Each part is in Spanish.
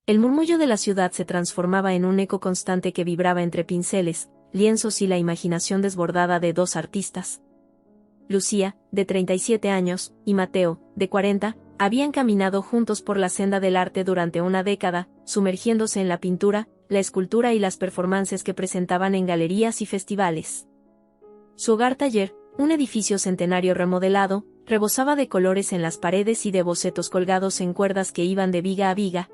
El murmullo de la ciudad se transformaba en un eco constante que vibraba entre pinceles, lienzos y la imaginación desbordada de dos artistas. Lucía, de 37 años, y Mateo, de 40, habían caminado juntos por la senda del arte durante una década, sumergiéndose en la pintura, la escultura y las performances que presentaban en galerías y festivales. Su hogar taller, un edificio centenario remodelado, rebosaba de colores en las paredes y de bocetos colgados en cuerdas que iban de viga a viga.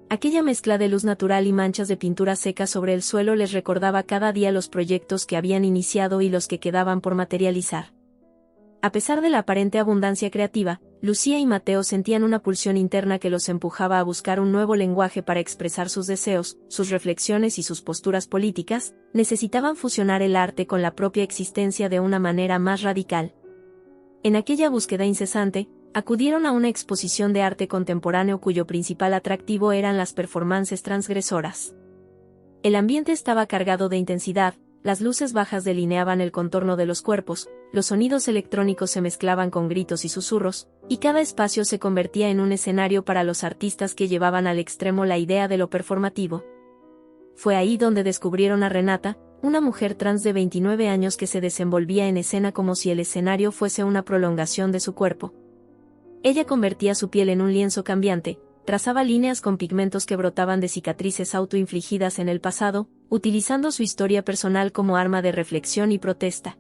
Aquella mezcla de luz natural y manchas de pintura seca sobre el suelo les recordaba cada día los proyectos que habían iniciado y los que quedaban por materializar. A pesar de la aparente abundancia creativa, Lucía y Mateo sentían una pulsión interna que los empujaba a buscar un nuevo lenguaje para expresar sus deseos, sus reflexiones y sus posturas políticas. Necesitaban fusionar el arte con la propia existencia de una manera más radical. En aquella búsqueda incesante, acudieron a una exposición de arte contemporáneo cuyo principal atractivo eran las performances transgresoras. El ambiente estaba cargado de intensidad, las luces bajas delineaban el contorno de los cuerpos, los sonidos electrónicos se mezclaban con gritos y susurros, y cada espacio se convertía en un escenario para los artistas que llevaban al extremo la idea de lo performativo. Fue ahí donde descubrieron a Renata, una mujer trans de 29 años que se desenvolvía en escena como si el escenario fuese una prolongación de su cuerpo. Ella convertía su piel en un lienzo cambiante, trazaba líneas con pigmentos que brotaban de cicatrices autoinfligidas en el pasado, utilizando su historia personal como arma de reflexión y protesta.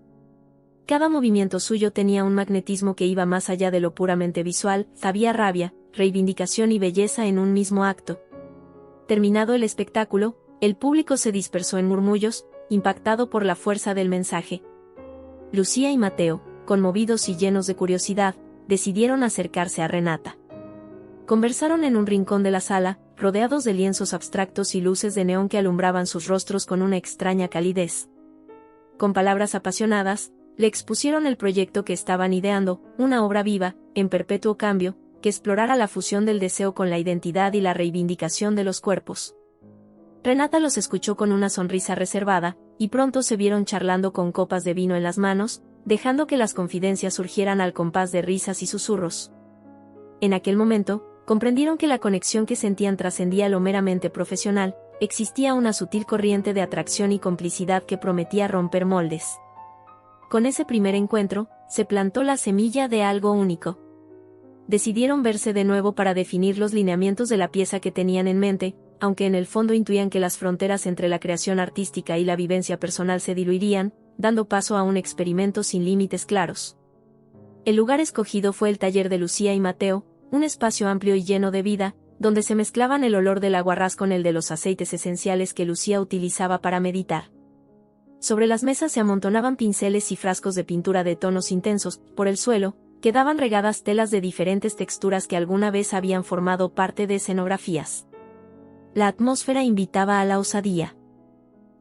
Cada movimiento suyo tenía un magnetismo que iba más allá de lo puramente visual, había rabia, reivindicación y belleza en un mismo acto. Terminado el espectáculo, el público se dispersó en murmullos, impactado por la fuerza del mensaje. Lucía y Mateo, conmovidos y llenos de curiosidad, decidieron acercarse a Renata. Conversaron en un rincón de la sala, rodeados de lienzos abstractos y luces de neón que alumbraban sus rostros con una extraña calidez. Con palabras apasionadas, le expusieron el proyecto que estaban ideando, una obra viva, en perpetuo cambio, que explorara la fusión del deseo con la identidad y la reivindicación de los cuerpos. Renata los escuchó con una sonrisa reservada, y pronto se vieron charlando con copas de vino en las manos, dejando que las confidencias surgieran al compás de risas y susurros. En aquel momento, comprendieron que la conexión que sentían trascendía lo meramente profesional, existía una sutil corriente de atracción y complicidad que prometía romper moldes. Con ese primer encuentro, se plantó la semilla de algo único. Decidieron verse de nuevo para definir los lineamientos de la pieza que tenían en mente, aunque en el fondo intuían que las fronteras entre la creación artística y la vivencia personal se diluirían, dando paso a un experimento sin límites claros. El lugar escogido fue el taller de Lucía y Mateo, un espacio amplio y lleno de vida, donde se mezclaban el olor del aguarrás con el de los aceites esenciales que Lucía utilizaba para meditar. Sobre las mesas se amontonaban pinceles y frascos de pintura de tonos intensos, por el suelo, quedaban regadas telas de diferentes texturas que alguna vez habían formado parte de escenografías. La atmósfera invitaba a la osadía.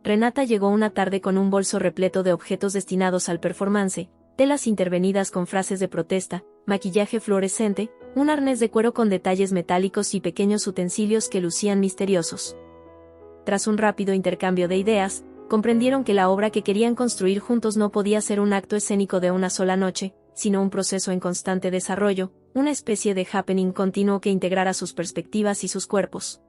Renata llegó una tarde con un bolso repleto de objetos destinados al performance, telas intervenidas con frases de protesta, maquillaje fluorescente, un arnés de cuero con detalles metálicos y pequeños utensilios que lucían misteriosos. Tras un rápido intercambio de ideas, comprendieron que la obra que querían construir juntos no podía ser un acto escénico de una sola noche, sino un proceso en constante desarrollo, una especie de happening continuo que integrara sus perspectivas y sus cuerpos.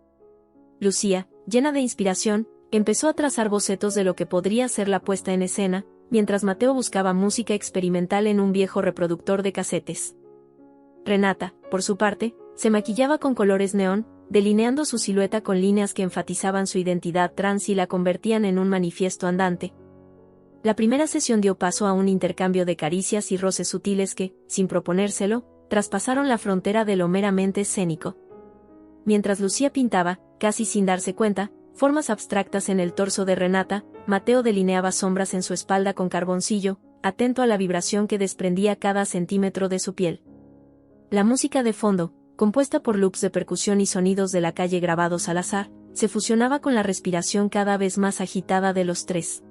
Lucía, llena de inspiración, empezó a trazar bocetos de lo que podría ser la puesta en escena, mientras Mateo buscaba música experimental en un viejo reproductor de casetes. Renata, por su parte, se maquillaba con colores neón, delineando su silueta con líneas que enfatizaban su identidad trans y la convertían en un manifiesto andante. La primera sesión dio paso a un intercambio de caricias y roces sutiles que, sin proponérselo, traspasaron la frontera de lo meramente escénico. Mientras Lucía pintaba, casi sin darse cuenta, formas abstractas en el torso de Renata, Mateo delineaba sombras en su espalda con carboncillo, atento a la vibración que desprendía cada centímetro de su piel. La música de fondo, compuesta por loops de percusión y sonidos de la calle grabados al azar, se fusionaba con la respiración cada vez más agitada de los tres.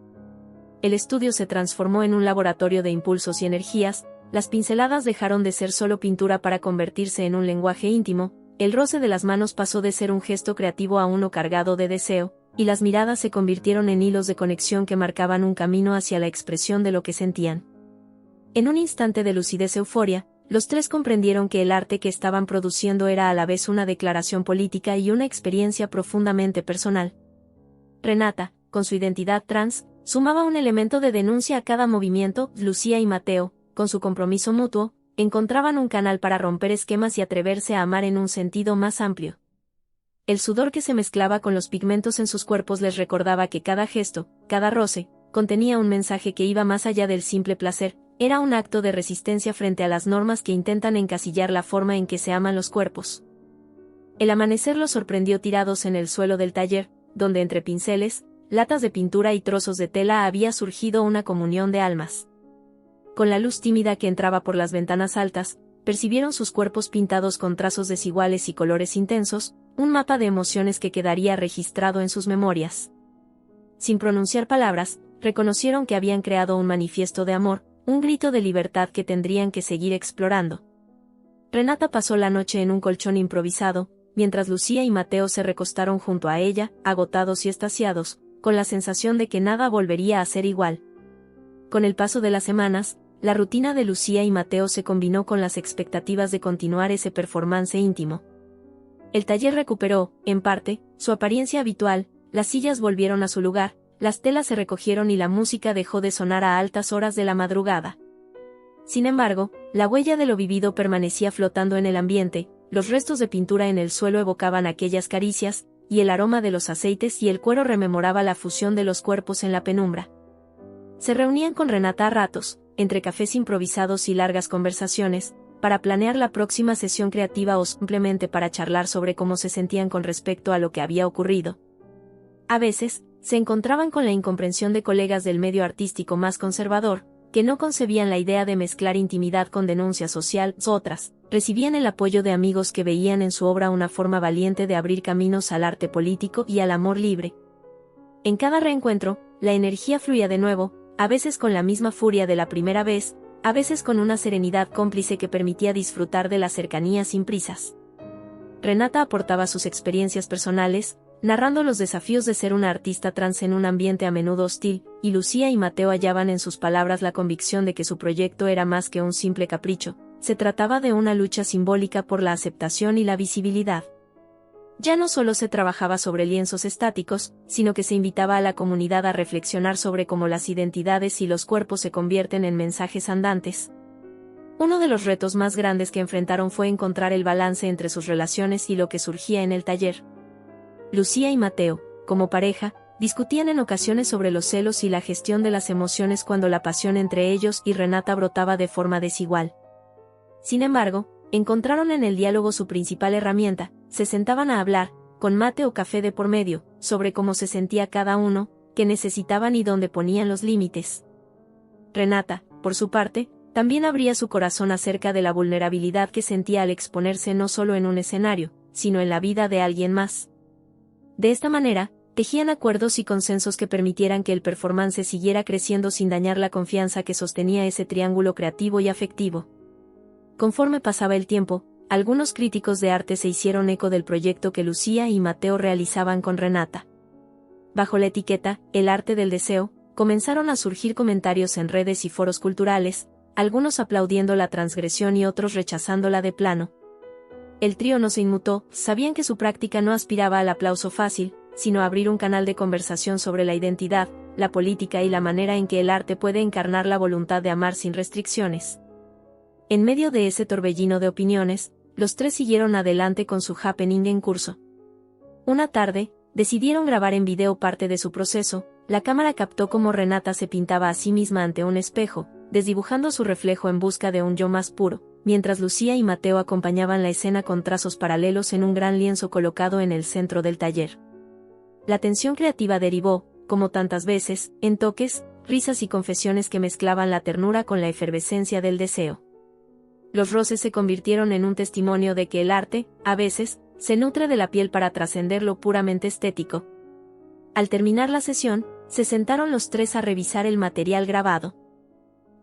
El estudio se transformó en un laboratorio de impulsos y energías, las pinceladas dejaron de ser solo pintura para convertirse en un lenguaje íntimo, el roce de las manos pasó de ser un gesto creativo a uno cargado de deseo, y las miradas se convirtieron en hilos de conexión que marcaban un camino hacia la expresión de lo que sentían. En un instante de lucidez euforia, los tres comprendieron que el arte que estaban produciendo era a la vez una declaración política y una experiencia profundamente personal. Renata, con su identidad trans, sumaba un elemento de denuncia a cada movimiento. Lucía y Mateo, con su compromiso mutuo, encontraban un canal para romper esquemas y atreverse a amar en un sentido más amplio. El sudor que se mezclaba con los pigmentos en sus cuerpos les recordaba que cada gesto, cada roce, contenía un mensaje que iba más allá del simple placer, era un acto de resistencia frente a las normas que intentan encasillar la forma en que se aman los cuerpos. El amanecer los sorprendió tirados en el suelo del taller, donde entre pinceles, latas de pintura y trozos de tela había surgido una comunión de almas. Con la luz tímida que entraba por las ventanas altas, percibieron sus cuerpos pintados con trazos desiguales y colores intensos, un mapa de emociones que quedaría registrado en sus memorias. Sin pronunciar palabras, reconocieron que habían creado un manifiesto de amor, un grito de libertad que tendrían que seguir explorando. Renata pasó la noche en un colchón improvisado, mientras Lucía y Mateo se recostaron junto a ella, agotados y extasiados, con la sensación de que nada volvería a ser igual. Con el paso de las semanas, la rutina de Lucía y Mateo se combinó con las expectativas de continuar ese performance íntimo. El taller recuperó, en parte, su apariencia habitual, las sillas volvieron a su lugar, las telas se recogieron y la música dejó de sonar a altas horas de la madrugada. Sin embargo, la huella de lo vivido permanecía flotando en el ambiente, los restos de pintura en el suelo evocaban aquellas caricias, y el aroma de los aceites y el cuero rememoraba la fusión de los cuerpos en la penumbra. Se reunían con Renata a ratos, entre cafés improvisados y largas conversaciones, para planear la próxima sesión creativa o simplemente para charlar sobre cómo se sentían con respecto a lo que había ocurrido. A veces, se encontraban con la incomprensión de colegas del medio artístico más conservador, que no concebían la idea de mezclar intimidad con denuncia social. Otras, recibían el apoyo de amigos que veían en su obra una forma valiente de abrir caminos al arte político y al amor libre. En cada reencuentro, la energía fluía de nuevo, a veces con la misma furia de la primera vez, a veces con una serenidad cómplice que permitía disfrutar de la cercanía sin prisas. Renata aportaba sus experiencias personales, narrando los desafíos de ser una artista trans en un ambiente a menudo hostil, y Lucía y Mateo hallaban en sus palabras la convicción de que su proyecto era más que un simple capricho, se trataba de una lucha simbólica por la aceptación y la visibilidad. Ya no solo se trabajaba sobre lienzos estáticos, sino que se invitaba a la comunidad a reflexionar sobre cómo las identidades y los cuerpos se convierten en mensajes andantes. Uno de los retos más grandes que enfrentaron fue encontrar el balance entre sus relaciones y lo que surgía en el taller. Lucía y Mateo, como pareja, discutían en ocasiones sobre los celos y la gestión de las emociones cuando la pasión entre ellos y Renata brotaba de forma desigual. Sin embargo, encontraron en el diálogo su principal herramienta, se sentaban a hablar, con mate o café de por medio, sobre cómo se sentía cada uno, qué necesitaban y dónde ponían los límites. Renata, por su parte, también abría su corazón acerca de la vulnerabilidad que sentía al exponerse no solo en un escenario, sino en la vida de alguien más. De esta manera, tejían acuerdos y consensos que permitieran que el performance siguiera creciendo sin dañar la confianza que sostenía ese triángulo creativo y afectivo. Conforme pasaba el tiempo, algunos críticos de arte se hicieron eco del proyecto que Lucía y Mateo realizaban con Renata. Bajo la etiqueta "El arte del deseo", comenzaron a surgir comentarios en redes y foros culturales, algunos aplaudiendo la transgresión y otros rechazándola de plano. El trío no se inmutó, sabían que su práctica no aspiraba al aplauso fácil, sino a abrir un canal de conversación sobre la identidad, la política y la manera en que el arte puede encarnar la voluntad de amar sin restricciones. En medio de ese torbellino de opiniones, los tres siguieron adelante con su happening en curso. Una tarde, decidieron grabar en video parte de su proceso. La cámara captó cómo Renata se pintaba a sí misma ante un espejo, desdibujando su reflejo en busca de un yo más puro, mientras Lucía y Mateo acompañaban la escena con trazos paralelos en un gran lienzo colocado en el centro del taller. La tensión creativa derivó, como tantas veces, en toques, risas y confesiones que mezclaban la ternura con la efervescencia del deseo. Los roces se convirtieron en un testimonio de que el arte, a veces, se nutre de la piel para trascender lo puramente estético. Al terminar la sesión, se sentaron los tres a revisar el material grabado.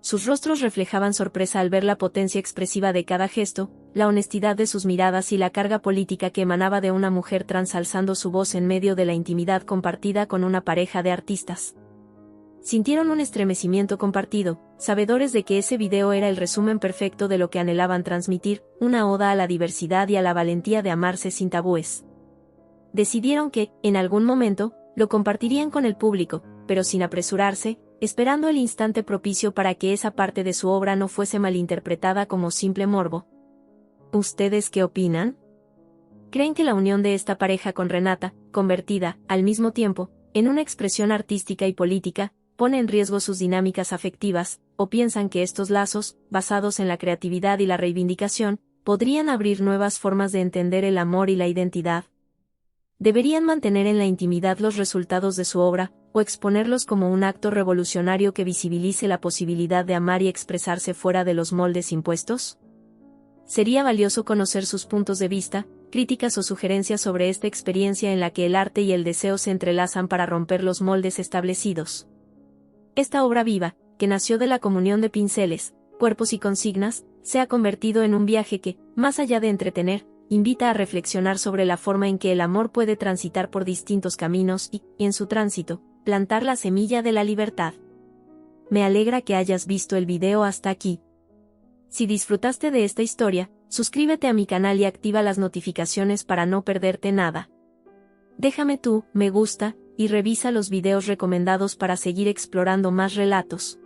Sus rostros reflejaban sorpresa al ver la potencia expresiva de cada gesto, la honestidad de sus miradas y la carga política que emanaba de una mujer trans alzando su voz en medio de la intimidad compartida con una pareja de artistas. Sintieron un estremecimiento compartido, sabedores de que ese video era el resumen perfecto de lo que anhelaban transmitir, una oda a la diversidad y a la valentía de amarse sin tabúes. Decidieron que, en algún momento, lo compartirían con el público, pero sin apresurarse, esperando el instante propicio para que esa parte de su obra no fuese malinterpretada como simple morbo. ¿Ustedes qué opinan? ¿Creen que la unión de esta pareja con Renata, convertida, al mismo tiempo, en una expresión artística y política, pone en riesgo sus dinámicas afectivas, o piensan que estos lazos, basados en la creatividad y la reivindicación, podrían abrir nuevas formas de entender el amor y la identidad? ¿Deberían mantener en la intimidad los resultados de su obra, o exponerlos como un acto revolucionario que visibilice la posibilidad de amar y expresarse fuera de los moldes impuestos? Sería valioso conocer sus puntos de vista, críticas o sugerencias sobre esta experiencia en la que el arte y el deseo se entrelazan para romper los moldes establecidos. Esta obra viva, que nació de la comunión de pinceles, cuerpos y consignas, se ha convertido en un viaje que, más allá de entretener, invita a reflexionar sobre la forma en que el amor puede transitar por distintos caminos y, en su tránsito, plantar la semilla de la libertad. Me alegra que hayas visto el video hasta aquí. Si disfrutaste de esta historia, suscríbete a mi canal y activa las notificaciones para no perderte nada. Déjame tu me gusta y revisa los videos recomendados para seguir explorando más relatos.